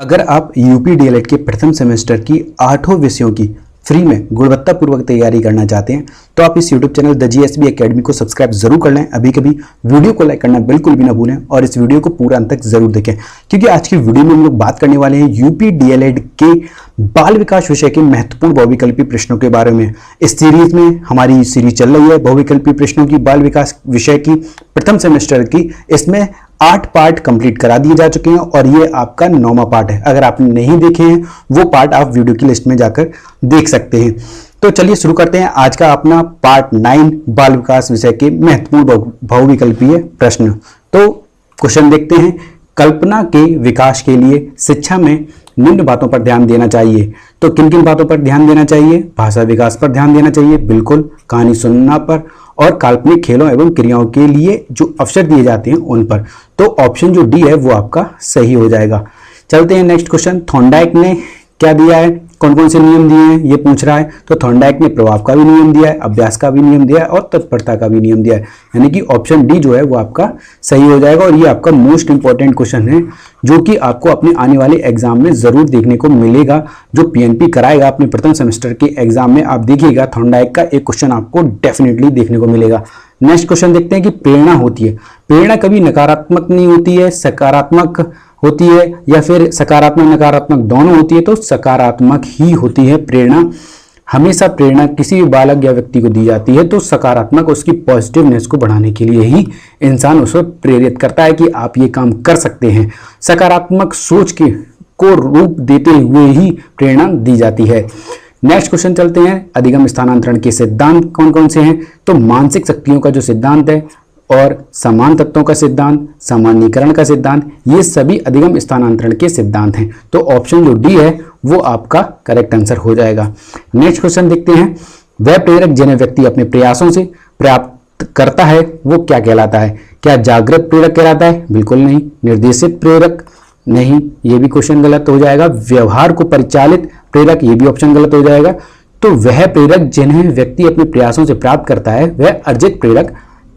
अगर आप UP DElEd के प्रथम सेमेस्टर की 8 विषयों की फ्री में गुणवत्तापूर्वक तैयारी करना चाहते हैं तो आप इस YouTube channel the GSB academy को सब्सक्राइब जरूर कर लें। अभी कभी वीडियो को लाइक करना बिल्कुल भी ना भूलें और इस वीडियो को पूरा अंत तक जरूर देखें, क्योंकि आज की वीडियो में हम लोग बात करने वाले हैं यूपी डीएलएड के बाल विकास विषय के महत्वपूर्ण बहुविकल्पी प्रश्नों के बारे में। इस सीरीज में हमारी सीरीज चल रही है बहुविकल्पी प्रश्नों की बाल विकास विषय की प्रथम सेमेस्टर की। इसमें 8 पार्ट कंप्लीट करा दिए जा चुके हैं और ये आपका 9वां पार्ट है। अगर आपने नहीं देखे हैं वो पार्ट आप वीडियो की लिस्ट में जाकर देख सकते हैं। तो चलिए शुरू करते हैं आज का अपना पार्ट 9 बाल विकास विषय के महत्वपूर्ण बहुविकल्पीय प्रश्न। तो क्वेश्चन देखते हैं। कल्पना के विकास के लिए शिक्षा में निम्न बातों पर ध्यान देना चाहिए। तो किन किन बातों पर ध्यान देना चाहिए? भाषा विकास पर ध्यान देना चाहिए, बिल्कुल, कहानी सुनना पर, और काल्पनिक खेलों एवं क्रियाओं के लिए जो अवसर दिए जाते हैं उन पर। तो ऑप्शन जो डी है वो आपका सही हो जाएगा। चलते हैं नेक्स्ट क्वेश्चन। थॉर्नडाइक ने क्या दिया है, कौन कौन से नियम दिए हैं ये पूछ रहा है। तो थॉर्नडाइक ने प्रभाव का भी नियम दिया है, अभ्यास का भी नियम दिया है और तत्परता का भी नियम दिया है, यानी कि ऑप्शन डी जो है वो आपका सही हो जाएगा। और ये आपका मोस्ट इंपॉर्टेंट क्वेश्चन है जो कि आपको अपने आने वाले एग्जाम में जरूर देखने को मिलेगा। जो पीएनपी कराएगा अपने प्रथम सेमेस्टर के एग्जाम में, आप देखिएगा थॉर्नडाइक का एक क्वेश्चन आपको डेफिनेटली देखने को मिलेगा। नेक्स्ट क्वेश्चन देखते हैं कि प्रेरणा होती है। प्रेरणा कभी नकारात्मक नहीं होती है, सकारात्मक होती है, या फिर सकारात्मक नकारात्मक दोनों होती है? तो सकारात्मक ही होती है प्रेरणा। हमेशा प्रेरणा किसी भी बालक या व्यक्ति को दी जाती है तो सकारात्मक, उसकी पॉजिटिवनेस को बढ़ाने के लिए ही इंसान उसे प्रेरित करता है कि आप ये काम कर सकते हैं। सकारात्मक सोच को रूप देते हुए ही प्रेरणा दी जाती है। नेक्स्ट क्वेश्चन चलते हैं। अधिगम स्थानांतरण के सिद्धांत कौन कौन से हैं? तो मानसिक शक्तियों का जो सिद्धांत है और समान तत्वों का सिद्धांत, सामान्यीकरण का सिद्धांत, ये सभी अधिगम स्थानांतरण के सिद्धांत हैं। तो ऑप्शन जो डी है वो आपका करेक्ट आंसर हो जाएगा। नेक्स्ट क्वेश्चन देखते हैं। वह प्रेरक जिन्हें व्यक्ति अपने प्रयासों से प्राप्त करता है वो क्या कहलाता है? क्या जागृत प्रेरक कहलाता है? बिल्कुल नहीं। निर्देशित प्रेरक? नहीं, ये भी क्वेश्चन गलत हो जाएगा। व्यवहार को परिचालित प्रेरक? ये भी ऑप्शन गलत हो जाएगा। तो वह प्रेरक जिन्हें व्यक्ति अपने प्रयासों से प्राप्त करता है वह अर्जित प्रेरक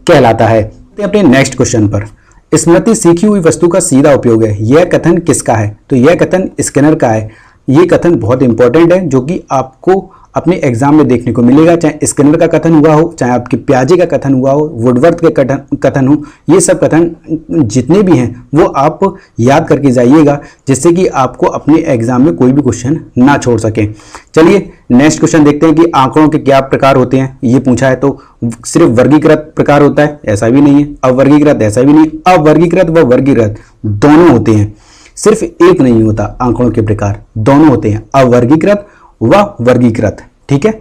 कहलाता है। अपने नेक्स्ट क्वेश्चन पर। स्मृति सीखी हुई वस्तु का सीधा उपयोग है, यह कथन किसका है? तो यह कथन स्किनर का है। यह कथन बहुत इंपॉर्टेंट है जो कि आपको अपने एग्जाम में देखने को मिलेगा। चाहे स्किनर का कथन हुआ हो, चाहे आपके पियाजे का कथन हुआ हो, वुडवर्थ के कथन हो, ये सब कथन जितने भी हैं वो आप याद करके जाइएगा, जिससे कि आपको अपने एग्जाम में कोई भी क्वेश्चन ना छोड़ सके। चलिए नेक्स्ट क्वेश्चन देखते हैं कि आंकड़ों के क्या प्रकार होते हैं, ये पूछा है। तो सिर्फ वर्गीकृत प्रकार होता है? ऐसा भी नहीं है। अवर्गीकृत? ऐसा भी नहीं। अवर्गीकृत व वर्गीकृत दोनों होते हैं, सिर्फ एक नहीं होता। आंकड़ों के प्रकार दोनों होते हैं, अवर्गीकृत व वर्गीकृत। ठीक है,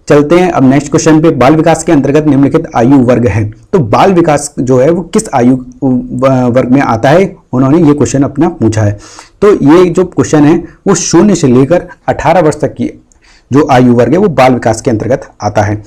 चलते हैं अब नेक्स्ट क्वेश्चन पे। बाल विकास के अंतर्गत निम्नलिखित आयु वर्ग है। तो बाल विकास जो है वो किस आयु वर्ग में आता है, उन्होंने ये क्वेश्चन अपना पूछा है। तो ये जो क्वेश्चन है वो 0 से लेकर 18 वर्ष तक की जो आयु वर्ग है वो बाल विकास के अंतर्गत आता है।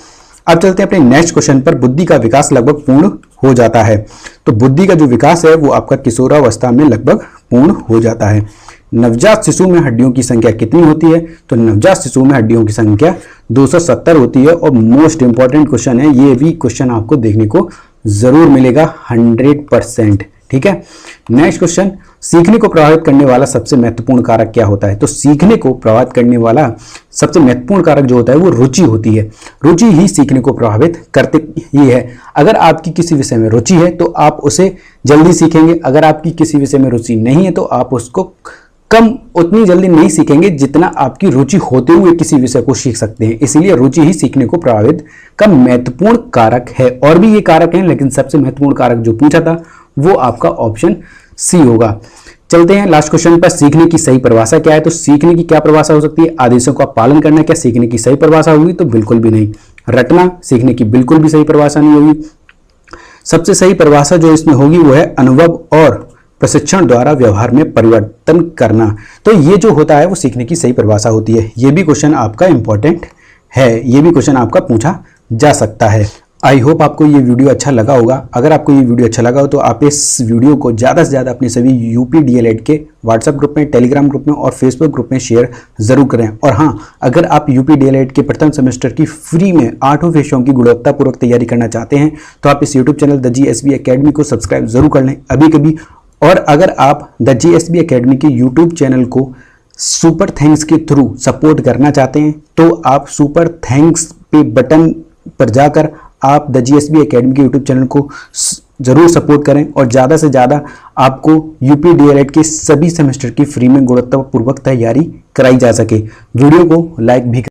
अब चलते हैं अपने नेक्स्ट क्वेश्चन पर। बुद्धि का विकास लगभग पूर्ण हो जाता है। तो बुद्धि का जो विकास है वो आपका किशोरावस्था में लगभग पूर्ण हो जाता है। नवजात शिशु में हड्डियों की संख्या कितनी होती है? तो नवजात शिशु में हड्डियों की संख्या 270 होती है। और मोस्ट इंपॉर्टेंट क्वेश्चन है, ये भी क्वेश्चन आपको देखने को जरूर मिलेगा 100%। ठीक है, नेक्स्ट क्वेश्चन। सीखने को प्रभावित करने वाला सबसे महत्वपूर्ण कारक क्या होता है? तो सीखने को प्रभावित करने वाला सबसे महत्वपूर्ण कारक जो होता है वो रुचि होती है। रुचि ही सीखने को प्रभावित करती ही है। अगर आपकी किसी विषय में रुचि है तो आप उसे जल्दी सीखेंगे। अगर आपकी किसी विषय में रुचि नहीं है तो आप उसको उतनी जल्दी नहीं सीखेंगे जितना आपकी रुचि होते हुए किसी विषय को सीख सकते हैं। इसीलिए रुचि ही सीखने को प्रभावित का महत्वपूर्ण कारक है। और भी ये कारक हैं, लेकिन सबसे महत्वपूर्ण कारक जो पूछा था वो आपका ऑप्शन सी होगा। चलते हैं लास्ट क्वेश्चन पर। सीखने की सही परिभाषा क्या है? तो सीखने की क्या परिभाषा हो सकती है? आदेशों का पालन करना क्या सीखने की सही परिभाषा होगी? तो बिल्कुल भी नहीं। रटना सीखने की बिल्कुल भी सही परिभाषा नहीं होगी। सबसे सही परिभाषा जो इसमें होगी वो है अनुभव और प्रशिक्षण द्वारा व्यवहार में परिवर्तन करना। तो ये जो होता है वो सीखने की सही परिभाषा होती है। ये भी क्वेश्चन आपका इंपॉर्टेंट है, ये भी क्वेश्चन आपका पूछा जा सकता है। आई होप आपको ये वीडियो अच्छा लगा होगा। अगर आपको ये वीडियो अच्छा लगा हो तो आप इस वीडियो को ज़्यादा से ज़्यादा अपने सभी यूपी डीएलएड के व्हाट्सएप ग्रुप में, टेलीग्राम ग्रुप में और फेसबुक ग्रुप में शेयर जरूर करें। और हाँ, अगर आप यूपी डीएलएड के प्रथम सेमेस्टर की फ्री में 8 विषयों की गुणवत्तापूर्वक तैयारी करना चाहते हैं तो आप इस YouTube channel the GSB academy को सब्सक्राइब जरूर कर लें। अभी कभी और अगर आप द GSB एकेडमी के यूट्यूब चैनल को सुपर थैंक्स के थ्रू सपोर्ट करना चाहते हैं तो आप सुपर थैंक्स पे बटन पर जाकर आप द GSB एकेडमी के यूट्यूब चैनल को जरूर सपोर्ट करें और ज़्यादा से ज़्यादा आपको यूपी DLED के सभी सेमेस्टर की फ्री में गुणवत्तापूर्वक तैयारी कराई जा सके। वीडियो को लाइक भी